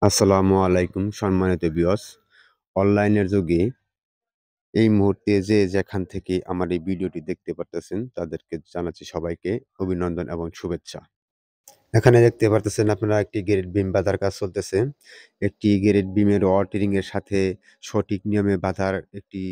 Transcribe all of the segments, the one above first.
আসসালামু আলাইকুম সম্মানিত ভিউয়ার্স। অনলাইনের যুগে এই মুহূর্তে যে যেখান থেকে আমার এই ভিডিওটি দেখতে পারতেছেন তাদেরকে জানাচ্ছি সবাইকে অভিনন্দন এবং শুভেচ্ছা। এখানে দেখতে পারতেছেন আপনারা একটি গ্রেড বিম বাঁধার কাজ চলতেছে। একটি গ্রেড বিমের ওয়াটারিং এর সাথে সঠিক নিয়মে বাঁধার একটি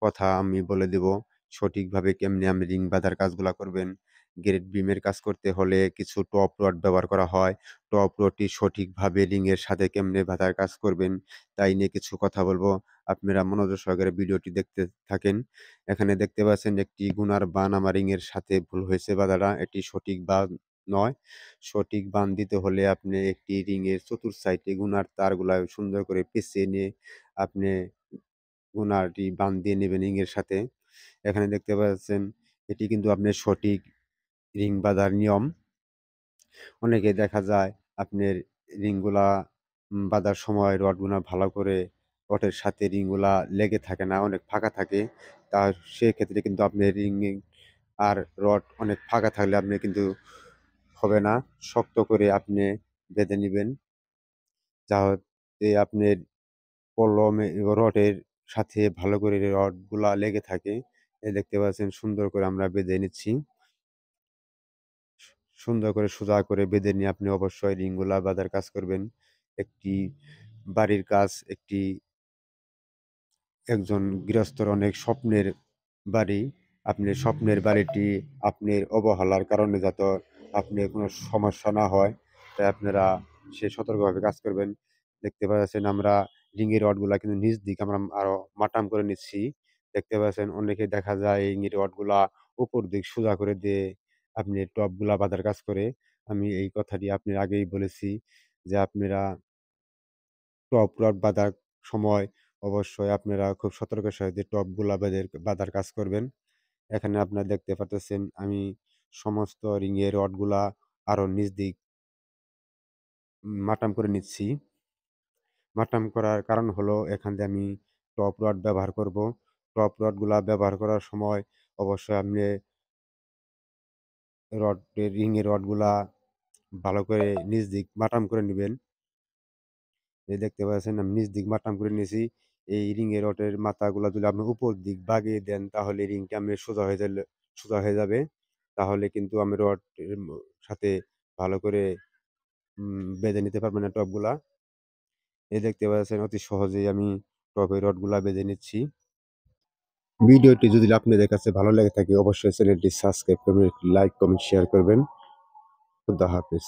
কথা আমি বলে দেব। সঠিকভাবে কেমনে আপনি রিং বাঁধার কাজগুলা করবেন। গ্রেড বিমের কাজ করতে হলে কিছু টপ রড ব্যবহার করা হয়। টপ রডটি সঠিকভাবে রিং এর সাথে কেমনে বাঁধার কাজ করবেন, তাই নিয়ে কিছু কথা বলবো। আপনারা মনোযোগ সহকারে ভিডিওটি দেখতে থাকেন। এখানে দেখতে পাচ্ছেন একটি গুনার বান আমার রিং এর সাথে ভুল হয়েছে বাঁধাটা। এটি সঠিক বান নয়। সঠিক বান দিতে হলে আপনি একটি রিংয়ের চতুর সাইডে গুনার তারগুলা সুন্দর করে পেঁচিয়ে নিয়ে আপনি গুনারটি বান দিয়ে নেবেন রিংয়ের সাথে। এখানে দেখতে পাচ্ছেন এটি কিন্তু আপনার সঠিক রিং বাঁধার নিয়ম। অনেকে দেখা যায় আপনার রিংগুলা বাঁধার সময় রডগুনা ভালো করে রডের সাথে রিংগুলা লেগে থাকে না, অনেক ফাঁকা থাকে। তা সেক্ষেত্রে কিন্তু আপনার রিং আর রড অনেক ফাঁকা থাকলে আপনি কিন্তু হবে না। শক্ত করে আপনি বেঁধে নিবেন। যাতে আপনার কলমে রডের সাথে ভালো করে রডগুলা লেগে থাকে। দেখতে পাচ্ছেন সুন্দর করে আমরা বেঁধে নিচ্ছি। সুন্দর করে সোজা করে বেঁধে নিয়ে আপনি অবশ্যই রিংগুলা বাঁধার কাজ করবেন। একটি বাড়ির কাজ, একজন গৃহস্থর অনেক স্বপ্নের বাড়ি। আপনি স্বপ্নের বাড়িটি আপনার অবহেলার কারণে যাতে আপনার কোনো সমস্যা না হয়, তাই আপনারা সে সতর্কভাবে কাজ করবেন। দেখতে পাচ্ছেন আমরা রিংয়ের রডগুলা কিন্তু নিচ দিকে আমরা আরো মাটাম করে নিচ্ছি। দেখতে পাচ্ছেন অনেকে দেখা যায় রিংয়ের রডগুলা উপর দিক সোজা করে দিয়ে আপনি টপগুলা বাঁধার কাজ করে। আমি এই কথাটি আপনার আগেই বলেছি যে আপনারা টপ রড বাঁধার সময় অবশ্যই আপনারা খুব সতর্কের সহিত টপগুলা বাঁধার কাজ করবেন। এখানে আপনারা দেখতে পারতেছেন আমি সমস্ত রিংয়ের রডগুলা আরো নিচ দিক মাটাম করে নিচ্ছি। মাটাম করার কারণ হলো এখান দিয়ে আমি টপ রড ব্যবহার করব। টপ রডগুলা ব্যবহার করার সময় অবশ্যই আপনি রিংয়ের রডগুলা ভালো করে নিচ দিক মাটাম করে নিবেন। এই দেখতে পাচ্ছেন আমি নিচ দিক মাটাম করে নিয়েছি। এই রিংয়ের রডের মাথাগুলা যদি আপনি উপর দিক বাগিয়ে দেন তাহলে রিংটা আপনার সোজা হয়ে যাবে। তাহলে কিন্তু আমি রডের সাথে ভালো করে বেঁধে নিতে পারবেন না টপগুলা। এই দেখতে পাচ্ছেন অতি সহজেই আমি টপের রডগুলা বেঁধে নিচ্ছি। ভিডিওটি যদি আপনাদের কাছে ভালো লেগে থাকে অবশ্যই চ্যানেলটি সাবস্ক্রাইব করবেন, লাইক, কমেন্ট, শেয়ার করবেন। খুদা হাফেজ।